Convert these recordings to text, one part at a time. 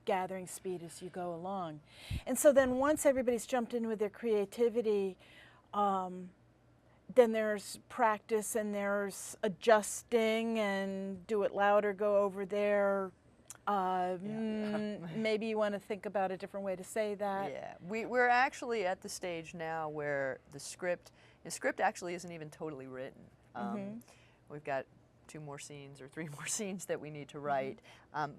gathering speed as you go along. And so then once everybody's jumped in with their creativity, then there's practice and there's adjusting and do it louder, go over there. Maybe you want to think about a different way to say that. Yeah, we're actually at the stage now where the script actually isn't even totally written. We've got 2 more scenes or 3 more scenes that we need to write.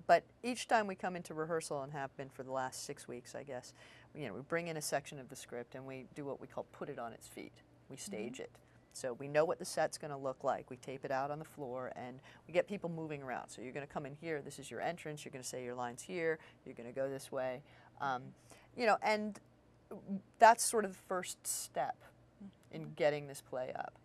But each time we come into rehearsal, and have been for the last 6 weeks, I guess, we bring in a section of the script and we do what we call put it on its feet. We stage it. So we know what the set's going to look like. We tape it out on the floor and we get people moving around. So you're going to come in here, this is your entrance, you're going to say your lines here, you're going to go this way. And that's sort of the first step in getting this play up.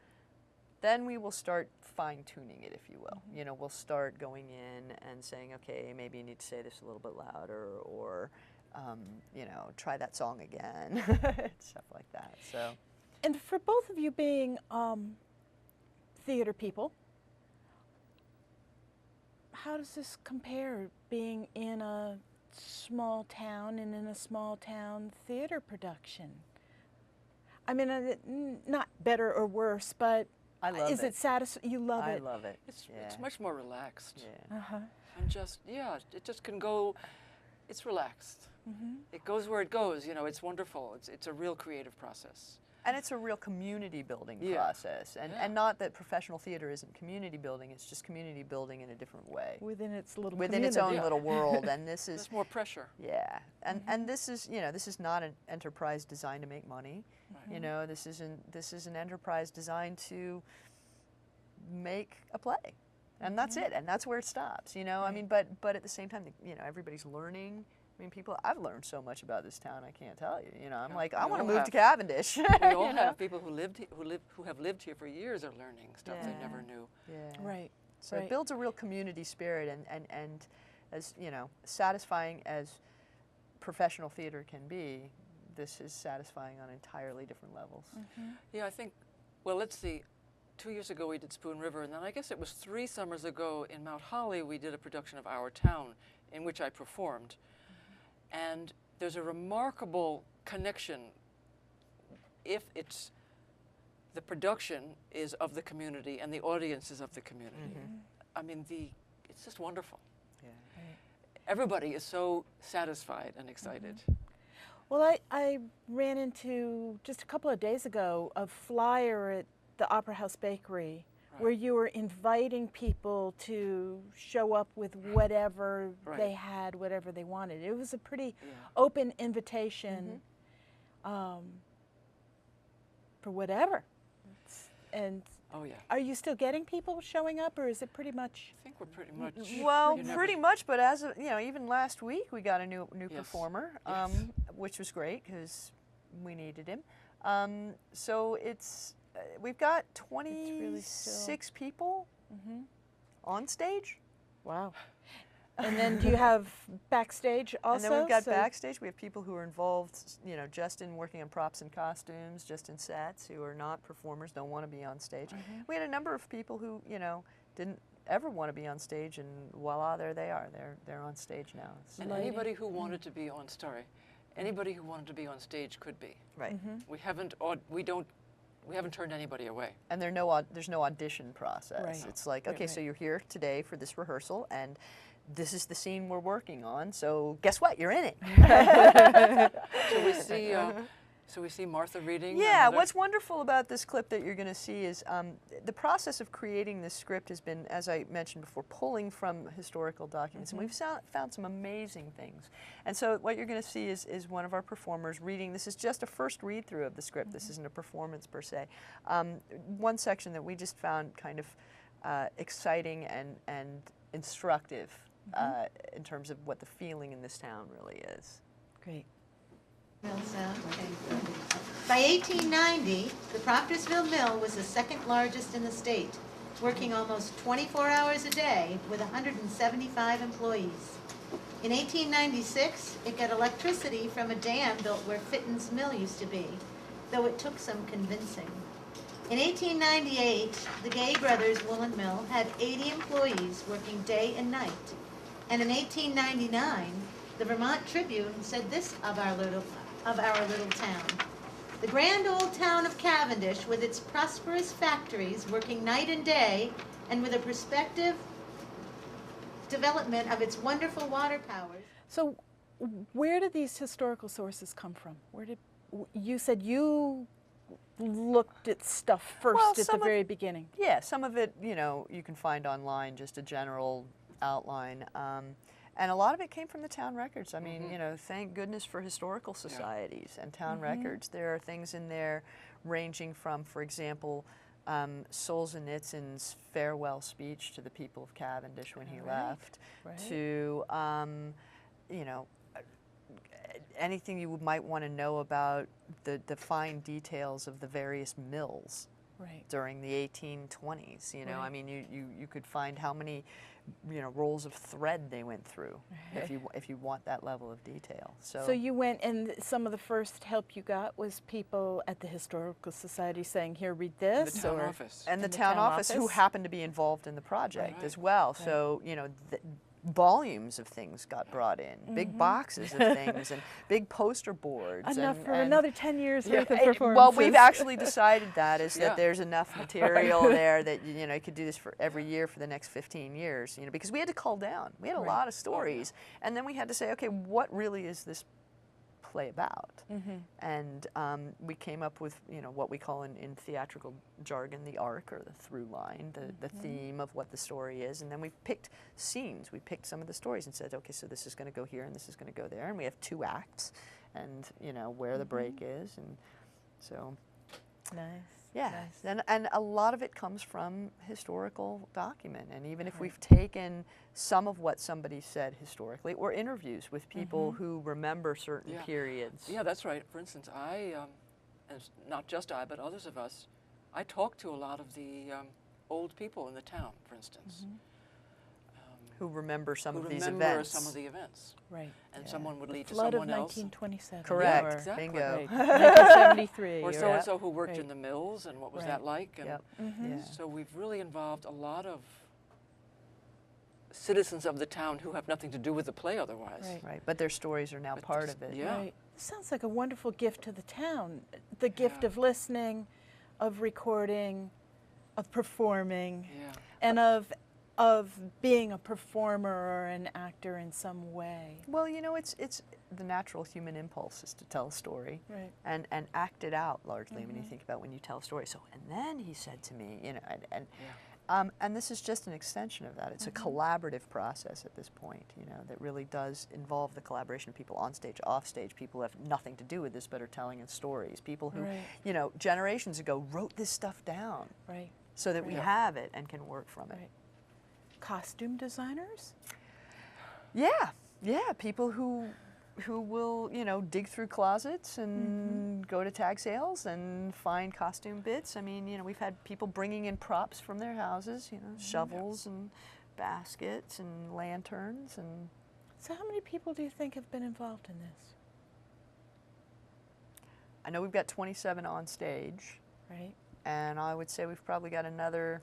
Then we will start fine-tuning it, if you will. We'll start going in and saying, okay, maybe you need to say this a little bit louder, or, try that song again, stuff like that. So. And for both of you being theater people, how does this compare, being in a small town and in a small town theater production? I mean, not better or worse, but I love is it satisfying? You love it? I love it. It's much more relaxed. Yeah. And it just can go, it's relaxed. It goes where it goes, it's wonderful. It's a real creative process. And it's a real community building process. And not that professional theater isn't community building, it's just community building in a different way. Within its little Within its own little world. And this is there's more pressure. Yeah. And this is, this is not an enterprise designed to make money. Right. This is an enterprise designed to make a play. And that's it. And that's where it stops, Right. I mean, but at the same time, everybody's learning. I mean, I've learned so much about this town, I can't tell you. I'm like, I want to move to Cavendish. We all have people who have lived here for years are learning stuff they never knew. Yeah. Right. So it builds a real community spirit, and as satisfying as professional theater can be, this is satisfying on entirely different levels. Yeah, I think, well, let's see. 2 years ago we did Spoon River, and then I guess it was 3 summers ago in Mount Holly we did a production of Our Town in which I performed. And there's a remarkable connection if the production is of the community and the audience is of the community. I mean, it's just wonderful. Yeah. Everybody is so satisfied and excited. Well, I ran into, just a couple of days ago, a flyer at the Opera House Bakery where you were inviting people to show up with whatever they had, whatever they wanted. It was a pretty open invitation for whatever. And are you still getting people showing up, or is it pretty much? I think we're pretty much. Well, pretty much, but as of, even last week we got a new performer, which was great because we needed him. So it's. We've got 26 people on stage. Wow. And then do you have backstage also? And then we've got backstage. We have people who are involved, just in working on props and costumes, just in sets, who are not performers, don't want to be on stage. We had a number of people who, didn't ever want to be on stage, and voila, there they are. They're on stage now. And anybody who wanted to be on anybody who wanted to be on stage could be. Right. We haven't turned anybody away. And there's no audition process. Right. It's like, okay, so you're here today for this rehearsal, and this is the scene we're working on, so guess what? You're in it. So we see Martha reading? Yeah, what's wonderful about this clip that you're going to see is the process of creating this script has been, as I mentioned before, pulling from historical documents. And we've found some amazing things. And so what you're going to see is one of our performers reading. This is just a first read-through of the script. This isn't a performance per se. One section that we just found kind of exciting and instructive in terms of what the feeling in this town really is. Great. By 1890, the Proctorsville Mill was the second largest in the state, working almost 24 hours a day with 175 employees. In 1896, it got electricity from a dam built where Fitton's Mill used to be, though it took some convincing. In 1898, the Gay Brothers Woolen Mill had 80 employees working day and night. And in 1899, The Vermont Tribune said this of our little town. The grand old town of Cavendish, with its prosperous factories working night and day, and with a prospective development of its wonderful water powers. So where did these historical sources come from? You said you looked at stuff first at the very beginning. Yeah, some of it, you can find online, just a general outline. And a lot of it came from the town records. I mean, thank goodness for historical societies and town records. There are things in there ranging from, for example, Solzhenitsyn's farewell speech to the people of Cavendish when he left, to, anything you might want to know about the fine details of the various mills during the 1820s. I mean, you could find how many rolls of thread they went through if you want that level of detail. So you went, and some of the first help you got was people at the Historical Society saying, "Here, read this." The town office. And the town office who happened to be involved in the project as well. So volumes of things got brought in, big boxes of things, and big poster boards. Enough and, for another 10 years worth of well, performances. we've actually decided that there's enough material there that you could do this for every year for the next 15 years. Because we had to cull down. We had a lot of stories, and then we had to say, okay, what really is this play about? And we came up with what we call in theatrical jargon the arc, or the through line, the theme of what the story is, and then we picked scenes. We picked some of the stories and said, okay, so this is going to go here and this is going to go there, and we have 2 acts, and where the break is, and so yeah, and a lot of it comes from historical document, and even if we've taken some of what somebody said historically, or interviews with people who remember certain periods. Yeah, that's right. For instance, and not just I, but others of us, I talked to a lot of the old people in the town, for instance. Who remember some of these remember events. some of the events. Right. And someone would lead to Flood someone of else. 1927. Correct. Yeah, exactly. Bingo. 1973. Or so-and-so who worked in the mills, and what was that like? And Yeah. so we've really involved a lot of citizens of the town who have nothing to do with the play otherwise. Right, but their stories are now part of it. Yeah. Right. Sounds like a wonderful gift to the town. The gift of listening, of recording, of performing, and of being a performer or an actor in some way. Well, it's the natural human impulse is to tell a story and act it out largely when you think about when you tell a story. So, and then he said to me, and this is just an extension of that. It's a collaborative process at this point, that really does involve the collaboration of people on stage, off stage, people who have nothing to do with this but are telling us stories, people who, generations ago wrote this stuff down so that we have it and can work from it. Costume designers? Yeah, people who will, dig through closets and go to tag sales and find costume bits. I mean, we've had people bringing in props from their houses, shovels and baskets and lanterns. And so how many people do you think have been involved in this? I know we've got 27 on stage. Right. And I would say we've probably got another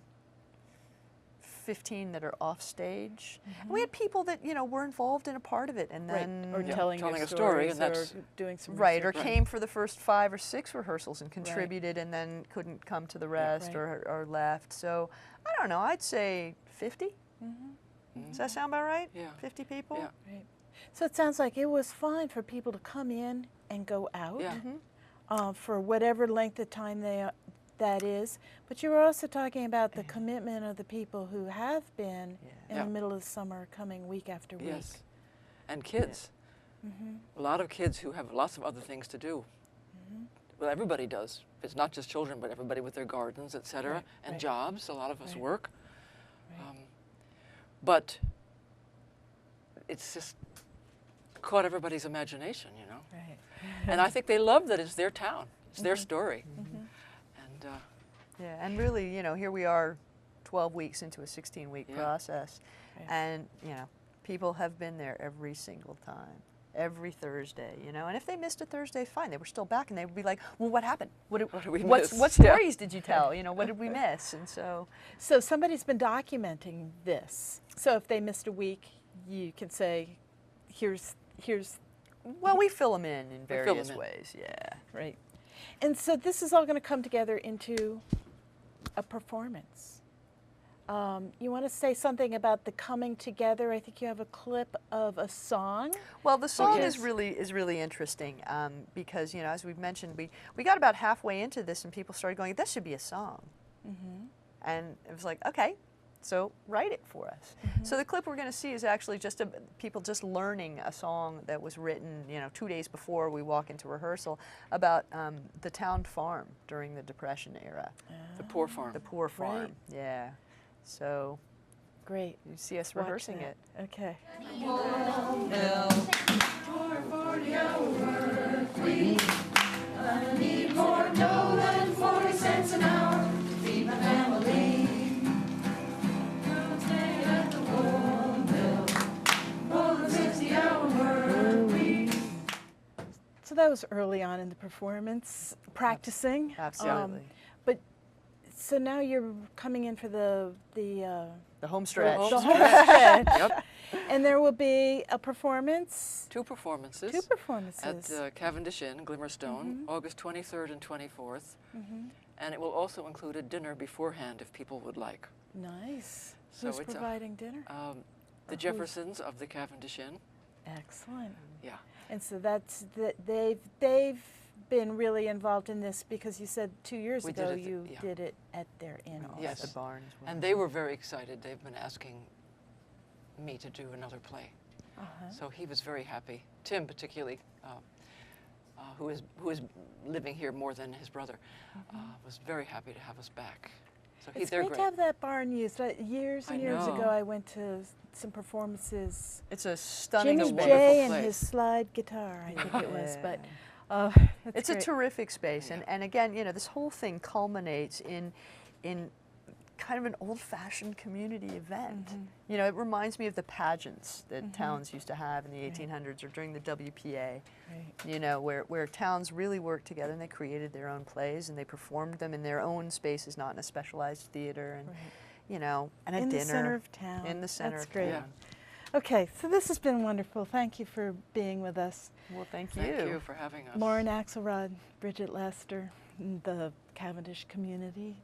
15 that are off stage. And we had people that were involved in a part of it, and then or telling a story, and that's or doing some or came for the first 5 or 6 rehearsals and contributed, and then couldn't come to the rest or left. So I don't know. I'd say 50. Does that sound about right? Yeah. 50 people. Yeah. Right. So it sounds like it was fine for people to come in and go out for whatever length of time that is, but you were also talking about the commitment of the people who have been in the middle of the summer coming week after week. Yes, and kids. A lot of kids who have lots of other things to do. Well, everybody does. It's not just children, but everybody with their gardens, etc., and jobs. A lot of us work. But it's just caught everybody's imagination, Right. And I think they love that it's their town. It's their story. And really, here we are 12 weeks into a 16-week process, and, people have been there every single time, every Thursday, and if they missed a Thursday, fine, they were still back, and they would be like, well, what happened? What did we miss? What stories did you tell? What did we miss? And so somebody's been documenting this. So if they missed a week, you can say, here's here's Well, we fill them in fill 'em various in. ways, yeah. right. And so this is all going to come together into a performance. You want to say something about the coming together? I think you have a clip of a song. Well, the song Yes. is really interesting because, you know, as we've mentioned, we got about halfway into this and people started going, "This should be a song," and it was like, okay, so write it for us. So the clip we're going to see is actually just people just learning a song that was written, you know, 2 days before we walk into rehearsal about the town farm during the Depression era, The poor farm. the poor farm. Right. Yeah. So Great. you see us Watch rehearsing that. it. Okay. So that was early on in the performance, practicing. Absolutely. But so now you're coming in for the The home stretch. home the stretch. whole stretch. Yep. And there will be a performance. Two performances. Two performances. At Cavendish Inn, Glimmerstone, August 23rd and 24th. And it will also include a dinner beforehand if people would like. Nice. So Who's it's providing dinner? The Jeffersons of the Cavendish Inn. Excellent. Yeah. And so that's they've been really involved in this because you said 2 years We ago did it, you yeah. did it at their inn also. Yes. The barn as well. And they were very excited. They've been asking me to do another play. So he was very happy. Tim particularly, who is living here more than his brother, was very happy to have us back. So It's they're great to have that barn used. Years and I years know. ago I went to some performances. It's a stunning Jimmy wonderful J and place. his slide guitar, I think it was. But It's a terrific space, and again, you know, this whole thing culminates in kind of an old-fashioned community event. You know, it reminds me of the pageants that towns used to have in the 1800s or during the WPA. You know, where towns really worked together and they created their own plays and they performed them in their own spaces, not in a specialized theater, and you know, and a in dinner the center of town. in the center That's of great. town. Okay, so this has been wonderful. Thank you for being with us. Well, thank Thank you for having us. Lauryn Axelrod, Bridget Leicester, the Cavendish community.